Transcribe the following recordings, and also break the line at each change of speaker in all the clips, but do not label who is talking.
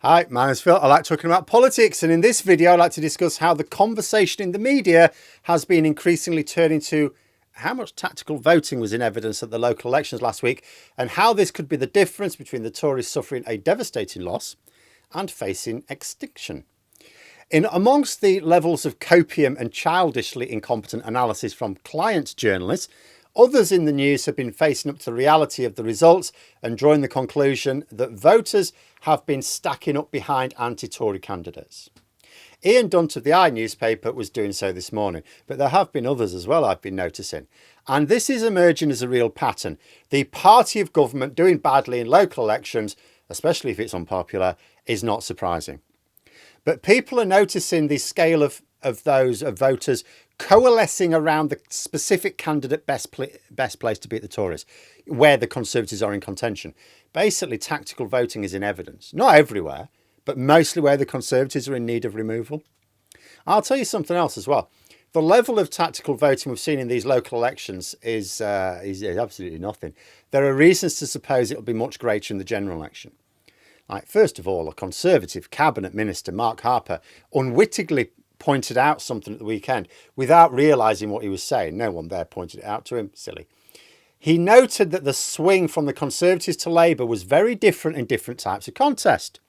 Hi, my name's Phil. I like talking about politics, and in this video I'd like to discuss how the conversation in the media has been increasingly turning to how much tactical voting was in evidence at the local elections last week, and how this could be the difference between the Tories suffering a devastating loss and facing extinction. In amongst the levels of copium and childishly incompetent analysis from client journalists, others in the news have been facing up to the reality of the results and drawing the conclusion that voters have been stacking up behind anti-Tory candidates. Ian Dunt of the newspaper was doing so this morning, but there have been others as well I've been noticing. And this is emerging as a real pattern. The party of government doing badly in local elections, especially if it's unpopular, is not surprising. But people are noticing the scale of those voters coalescing around the specific candidate best placed to beat the Tories, where the Conservatives are in contention. Basically, tactical voting is in evidence. Not everywhere, but mostly where the Conservatives are in need of removal. I'll tell you something else as well. The level of tactical voting we've seen in these local elections is absolutely nothing. There are reasons to suppose it'll be much greater in the general election. Like, first of all, a Conservative cabinet minister, Mark Harper, unwittingly pointed out something at the weekend without realising what he was saying. No one there pointed it out to him. Silly. He noted that the swing from the Conservatives to Labour was very different in different types of contest.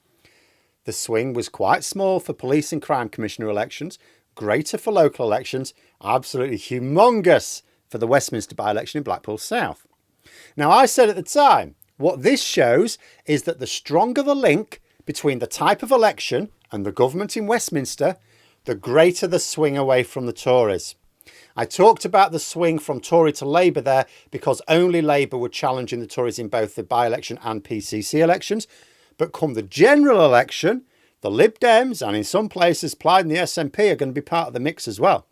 The swing was quite small for police and crime commissioner elections, greater for local elections, absolutely humongous for the Westminster by-election in Blackpool South. Now, I said at the time, what this shows is that the stronger the link between the type of election and the government in Westminster, the greater the swing away from the Tories. I talked about the swing from Tory to Labour there because only Labour were challenging the Tories in both the by-election and PCC elections. But come the general election, the Lib Dems and in some places Plaid and the SNP are going to be part of the mix as well.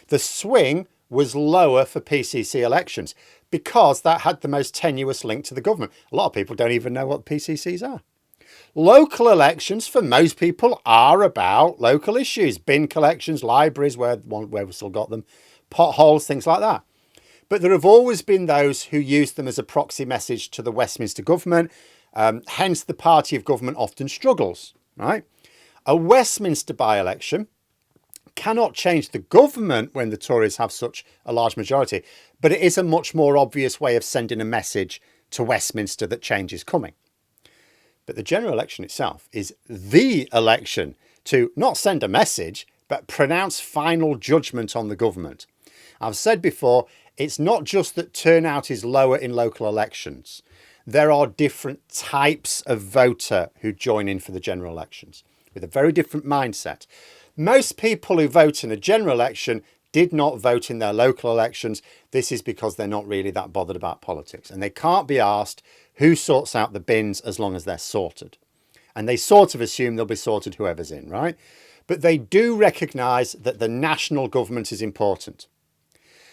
The swing was lower for PCC elections because that had the most tenuous link to the government. A lot of people don't even know what PCCs are. Local elections for most people are about local issues, bin collections, libraries where we've still got them, potholes, things like that. But there have always been those who use them as a proxy message to the Westminster government. Hence the party of government often struggles, right? A Westminster by-election cannot change the government when the Tories have such a large majority, but it is a much more obvious way of sending a message to Westminster that change is coming. But the general election itself is the election to not send a message, but pronounce final judgment on the government. I've said before, it's not just that turnout is lower in local elections. There are different types of voter who join in for the general elections with a very different mindset. Most people who vote in a general election did not vote in their local elections. This is because they're not really that bothered about politics, and they can't be asked who sorts out the bins as long as they're sorted. And they sort of assume they'll be sorted whoever's in, right? But they do recognise that the national government is important.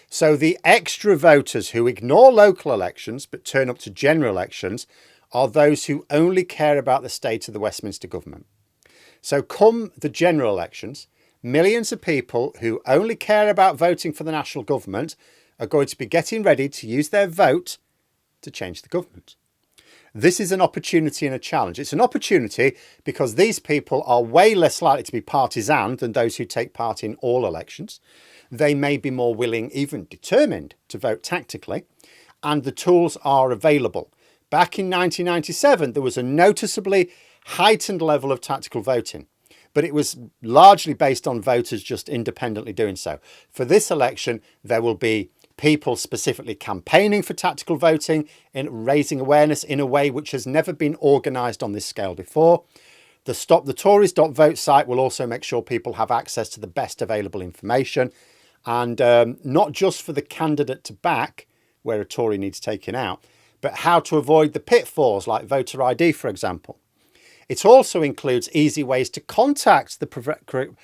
So the extra voters who ignore local elections but turn up to general elections are those who only care about the state of the Westminster government. So come the general elections, millions of people who only care about voting for the national government are going to be getting ready to use their vote to change the government. This is an opportunity and a challenge. It's an opportunity because these people are way less likely to be partisan than those who take part in all elections. They may be more willing, even determined, to vote tactically, and the tools are available. Back in 1997, there was a noticeably heightened level of tactical voting, but it was largely based on voters just independently doing so. For this election, there will be people specifically campaigning for tactical voting and raising awareness in a way which has never been organised on this scale before. The StopTheTories.vote site will also make sure people have access to the best available information, and not just for the candidate to back, where a Tory needs taken out, but how to avoid the pitfalls like voter ID, for example. It also includes easy ways to contact the progressive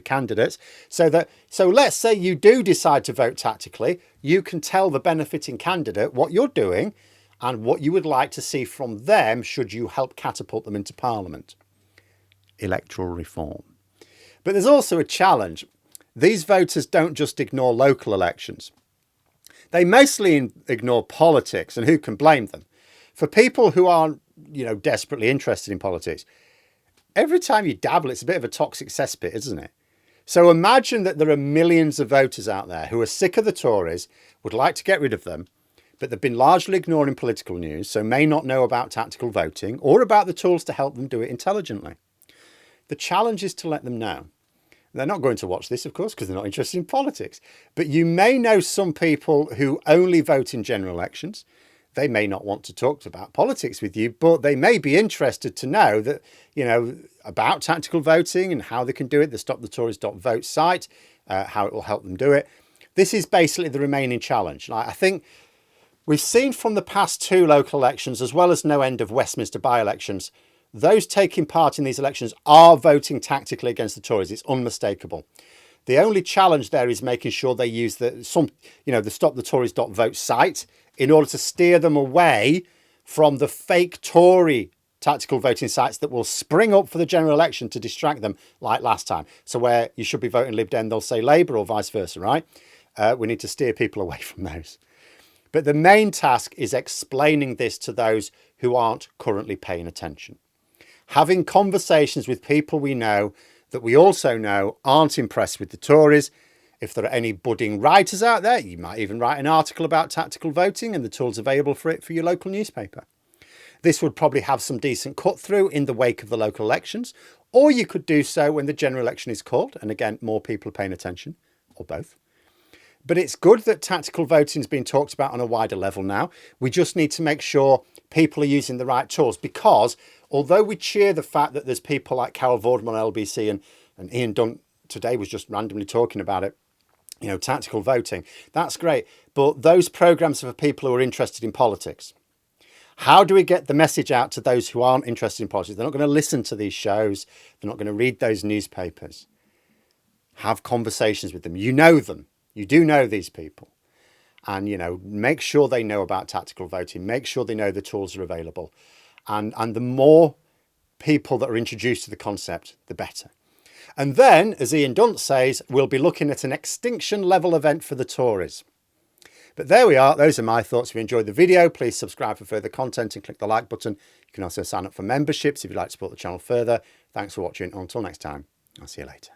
candidates so let's say you do decide to vote tactically, you can tell the benefiting candidate what you're doing and what you would like to see from them should you help catapult them into Parliament. Electoral reform. But there's also a challenge. These voters don't just ignore local elections. They mostly ignore politics, and who can blame them? For people who are desperately interested in politics. Every time you dabble, it's a bit of a toxic cesspit, isn't it? So imagine that there are millions of voters out there who are sick of the Tories, would like to get rid of them, but they've been largely ignoring political news, so may not know about tactical voting or about the tools to help them do it intelligently. The challenge is to let them know. They're not going to watch this, of course, because they're not interested in politics. But you may know some people who only vote in general elections. They may not want to talk about politics with you, but they may be interested to know that, about tactical voting and how they can do it. The stopthetories.vote site, how it will help them do it. This is basically the remaining challenge. I think we've seen from the past 2 local elections, as well as no end of Westminster by-elections, those taking part in these elections are voting tactically against the Tories. It's unmistakable. The only challenge there is making sure they use the stopthetories.vote site in order to steer them away from the fake Tory tactical voting sites that will spring up for the general election to distract them like last time. So where you should be voting Lib Dem, they'll say Labour or vice versa, right? We need to steer people away from those. But the main task is explaining this to those who aren't currently paying attention. Having conversations with people we know that we also know aren't impressed with the Tories. If there are any budding writers out there, you might even write an article about tactical voting and the tools available for it for your local newspaper. This would probably have some decent cut through in the wake of the local elections, or you could do so when the general election is called, and again, more people are paying attention, or both. But it's good that tactical voting is being talked about on a wider level now. We just need to make sure people are using the right tools, because although we cheer the fact that there's people like Carol Vorderman on LBC and Ian Dunt today was just randomly talking about it, tactical voting, that's great. But those programs are for people who are interested in politics. How do we get the message out to those who aren't interested in politics? They're not going to listen to these shows. They're not going to read those newspapers. Have conversations with them. You know them. You do know these people. And, make sure they know about tactical voting. Make sure they know the tools are available. And the more people that are introduced to the concept, the better. And then, as Ian Dunt says, we'll be looking at an extinction level event for the Tories. But there we are. Those are my thoughts. If you enjoyed the video, please subscribe for further content and click the like button. You can also sign up for memberships if you'd like to support the channel further. Thanks for watching. Until next time, I'll see you later.